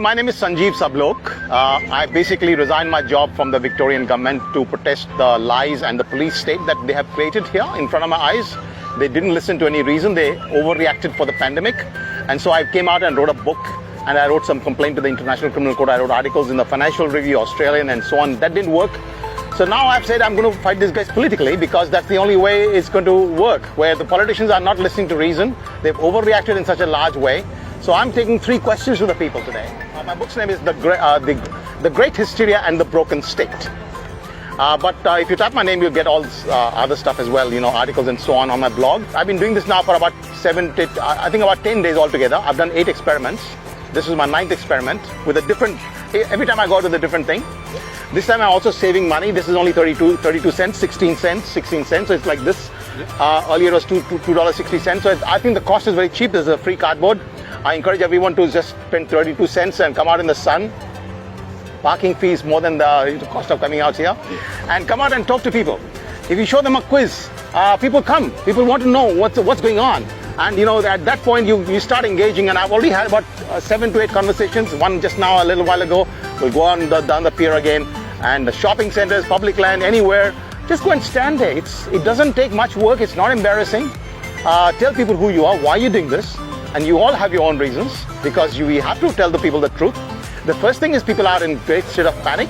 My name is Sanjeev Sabhlok. I basically resigned my job from the Victorian government to protest the lies and the police state that they have created here in front of my eyes. They didn't listen to any reason. They overreacted for the pandemic. And so I came out and wrote a book, and I wrote some complaint to the International Criminal Court. I wrote articles in the Financial Review, Australian, and so on. That didn't work. So now I've said I'm going to fight these guys politically, because that's the only way it's going to work, where the politicians are not listening to reason. They've overreacted in such a large way. So I'm taking 3 questions to the people today. My book's name is The Great Hysteria and the Broken State. But if you type my name, you'll get all this, other stuff as well, articles and so on my blog. I've been doing this now for about 10 days altogether. I've done 8 experiments. This is my 9th experiment with a different, every time I go out with a different thing. This time I'm also saving money. This is only 32 cents, 16 cents, 16 cents. So it's like this. Earlier it was $2.60. So I think the cost is very cheap. There's a free cardboard. I encourage everyone to just spend 32 cents and come out in the sun. Parking fees more than the cost of coming out here. And come out and talk to people. If you show them a quiz, people come. People want to know what's going on. And at that point you start engaging, and I've already had about 7 to 8 conversations. One just now a little while ago. We'll go on down the pier again, and the shopping centers, public land, anywhere. Just go and stand there. It doesn't take much work. It's not embarrassing. Tell people who you are, why you're doing this. And you all have your own reasons, because we have to tell the people the truth. The first thing is people are in great state of panic.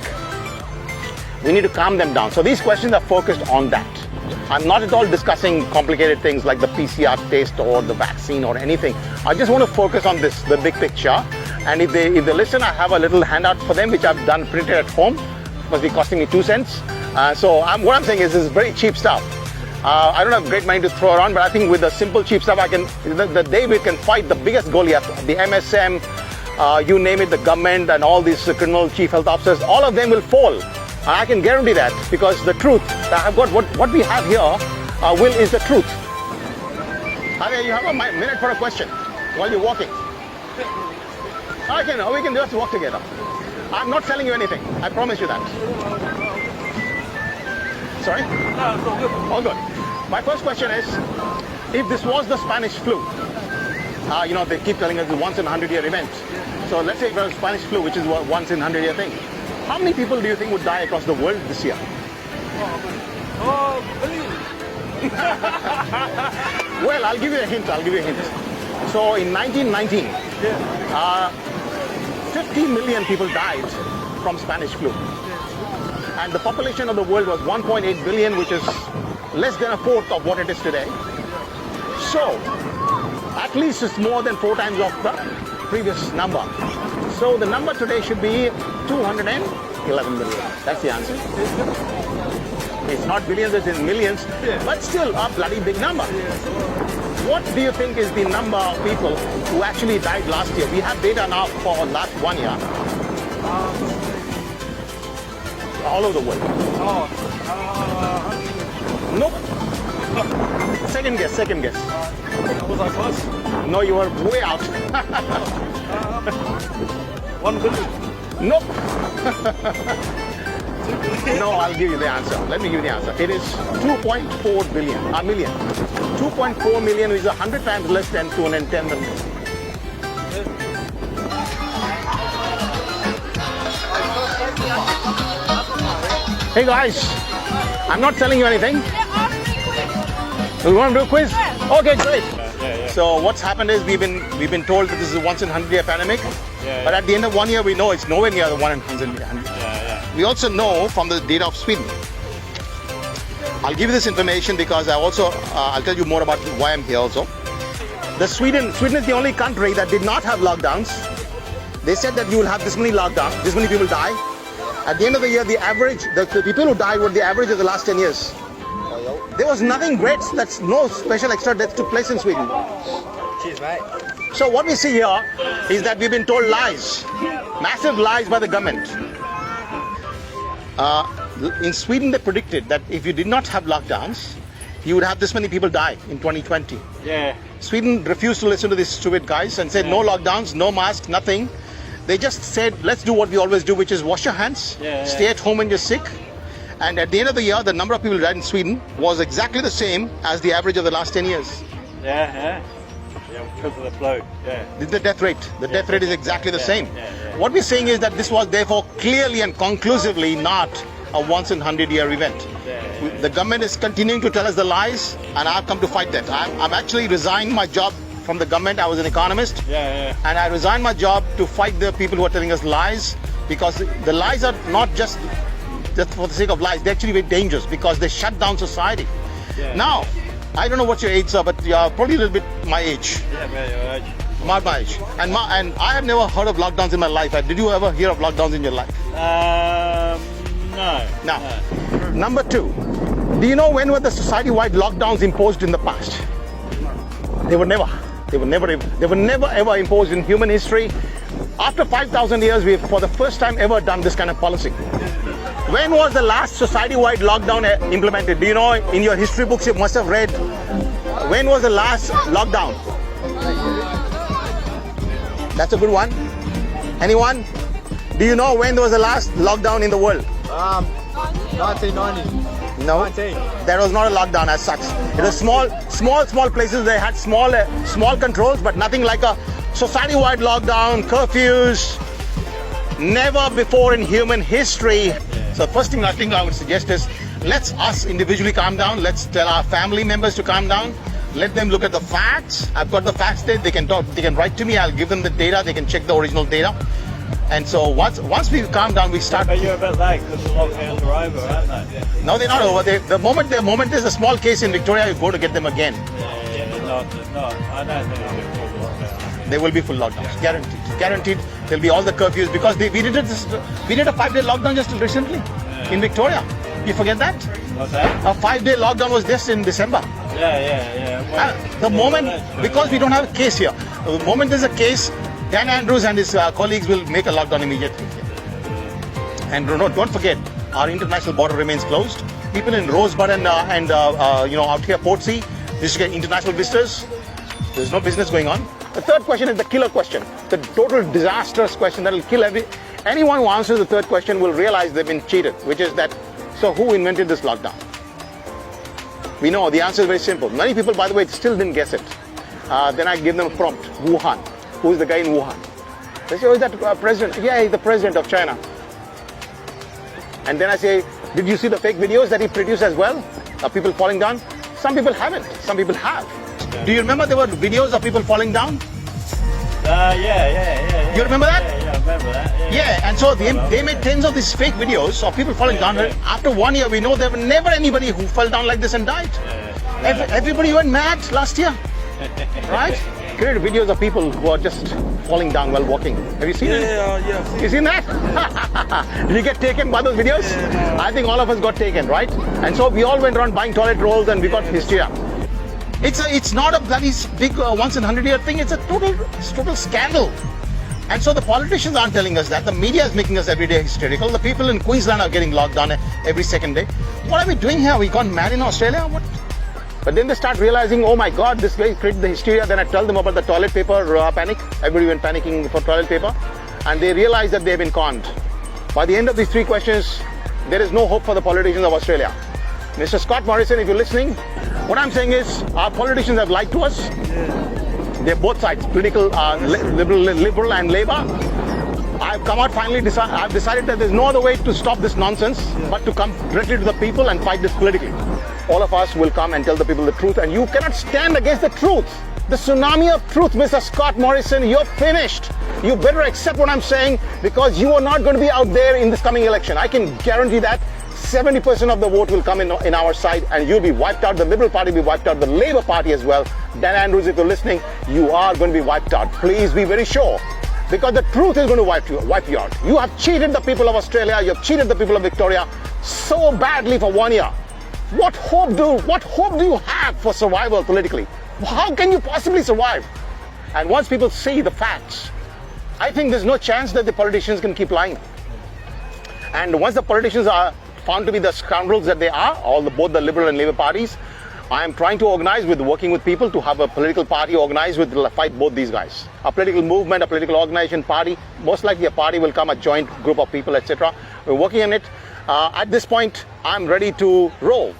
We need to calm them down. So these questions are focused on that. I'm not at all discussing complicated things like the PCR test or the vaccine or anything. I just want to focus on this, the big picture. And if they listen, I have a little handout for them, which I've done printed at home. It must be costing me 2 cents. So what I'm saying is this is very cheap stuff. I don't have great money to throw around, but I think with the simple, cheap stuff, the day we can fight the biggest Goliath, the MSM, you name it, the government and all these criminal chief health officers, all of them will fall. I can guarantee that, because the truth, I've got what we have here, is the truth. Javier, you have a minute for a question while you're walking. We can just walk together. I'm not selling you anything. I promise you that. Sorry? No, it's all good. All good. My first question is, if this was the Spanish flu, they keep telling us it's once in a 100-year event. So let's say it was Spanish flu, which is a once in a 100-year thing. How many people do you think would die across the world this year? Billions. Well, I'll give you a hint. So in 1919, 50 million people died from Spanish flu. And the population of the world was 1.8 billion, which is less than a fourth of what it is today. So, at least it's more than 4 times of the previous number. So the number today should be 211 million. That's the answer. It's not billions, it's in millions, but still a bloody big number. What do you think is the number of people who actually died last year? We have data now for last 1 year. All over the world. Nope. Second guess. Was I close? No, you were way out. 1 billion. Nope. No, I'll give you the answer. Let me give you the answer. It is 2.4 million. 2.4 million is 100 times less than 210 million. Hey guys, I'm not selling you anything. You want to do a quiz? Okay, great. Yeah. So what's happened is we've been told that this is a once in 100-year pandemic, but at the end of 1 year we know it's nowhere near the 1 in 100. We also know from the data of Sweden. I'll give you this information because I'll tell you more about why I'm here also. Sweden is the only country that did not have lockdowns. They said that you will have this many lockdowns, this many people die. At the end of the year, the average, the people who died were the average of the last 10 years. There was nothing great, that's no special extra death took place in Sweden. Cheers, mate. So what we see here is that we've been told lies, massive lies by the government. In Sweden, they predicted that if you did not have lockdowns, you would have this many people die in 2020. Yeah. Sweden refused to listen to these stupid guys and said no lockdowns, no masks, nothing. They just said, let's do what we always do, which is wash your hands, stay at home when you're sick. And at the end of the year, the number of people who died in Sweden was exactly the same as the average of the last 10 years. Yeah, because of the flu. The death rate. The death rate is exactly the same. what we're saying is that this was therefore clearly and conclusively not a once in 100-year event. The government is continuing to tell us the lies, and I've come to fight that. I'm actually resigning my job from the government. I was an economist, and I resigned my job to fight the people who are telling us lies, because the lies are not just for the sake of lies. They're actually very dangerous because they shut down society. Now, I don't know what your age are, but you're probably a little bit my age. Yeah, your age. My age. And I have never heard of lockdowns in my life. Did you ever hear of lockdowns in your life? No. Now, number two, do you know when were the society-wide lockdowns imposed in the past? They were never ever imposed in human history. After 5,000 years, we have for the first time ever done this kind of policy. When was the last society-wide lockdown implemented? Do you know? In your history books you must have read. When was the last lockdown? That's a good one. Anyone? Do you know when there was the last lockdown in the world? 1990. No. 19. There was not a lockdown as such. It was small places. They had small controls, but nothing like a society-wide lockdown, curfews. Never before in human history. So first thing I think I would suggest is, let's us individually calm down. Let's tell our family members to calm down. Let them look at the facts. I've got the facts there. They can talk. They can write to me. I'll give them the data. They can check the original data. And so once we calm down, we start. But you're a bit late because the lockdowns are over, aren't they? No, they're not over. The moment there's a small case in Victoria, you go to get them again. Yeah, there's not. I don't think it'll be full lockdown. There will be full lockdowns, guaranteed. There'll be all the curfews because we did a 5-day lockdown just recently in Victoria. You forget that? What's that? A 5-day lockdown was just in December. Yeah. The moment, because we don't have a case here, the moment there's a case, Dan Andrews and his colleagues will make a lockdown immediately. And don't forget, our international border remains closed. People in Rosebud and out here Portsea, this get international visitors. There's no business going on. The third question is the killer question, the total disastrous question that will kill anyone who answers the third question will realize they've been cheated, which is that, so who invented this lockdown? We know the answer is very simple. Many people, by the way, still didn't guess it. Then I give them a prompt, Wuhan. Who is the guy in Wuhan? They say, oh, is that president? Yeah, he's the president of China. And then I say, did you see the fake videos that he produced as well? Of people falling down? Some people haven't. Some people have. Do you remember there were videos of people falling down? Yeah. You remember that? Yeah, I remember that. Yeah, and so they made tens of these fake videos of people falling down. After 1 year, we know there were never anybody who fell down like this and died. Everybody went mad last year, right? Created videos of people who are just falling down while walking. Have you seen it? Yeah. You seen that? Did you get taken by those videos? Yeah. I think all of us got taken, right? And so we all went around buying toilet rolls and we got hysteria. It's not a bloody big once in 100-year thing. It's a total scandal. And so the politicians aren't telling us that. The media is making us every day hysterical. The people in Queensland are getting locked down every second day. What are we doing here? We gone mad in Australia? What? But then they start realizing, oh my God, this guy created the hysteria. Then I tell them about the toilet paper panic. Everybody went panicking for toilet paper. And they realize that they've been conned. By the end of these three questions, there is no hope for the politicians of Australia. Mr. Scott Morrison, if you're listening, what I'm saying is our politicians have lied to us. They're both sides, political, liberal and Labour. I've come out finally, I've decided that there's no other way to stop this nonsense but to come directly to the people and fight this politically. All of us will come and tell the people the truth, and you cannot stand against the truth. The tsunami of truth, Mr. Scott Morrison, you're finished. You better accept what I'm saying, because you are not going to be out there in this coming election. I can guarantee that. 70% of the vote will come in our side, and you'll be wiped out. The Liberal Party will be wiped out. The Labour Party as well. Dan Andrews, if you're listening, you are going to be wiped out. Please be very sure, because the truth is going to wipe you out. You have cheated the people of Australia. You have cheated the people of Victoria so badly for 1 year. What hope do you have for survival politically? How can you possibly survive? And once people see the facts, I think there's no chance that the politicians can keep lying. And once the politicians are found to be the scoundrels that they are, both the Liberal and Labour parties, I am trying to organize working with people to have a political party organized with fight both these guys. A political movement, a political organization, party, most likely a party will come, a joint group of people, etc. We're working on it. At this point, I'm ready to roll.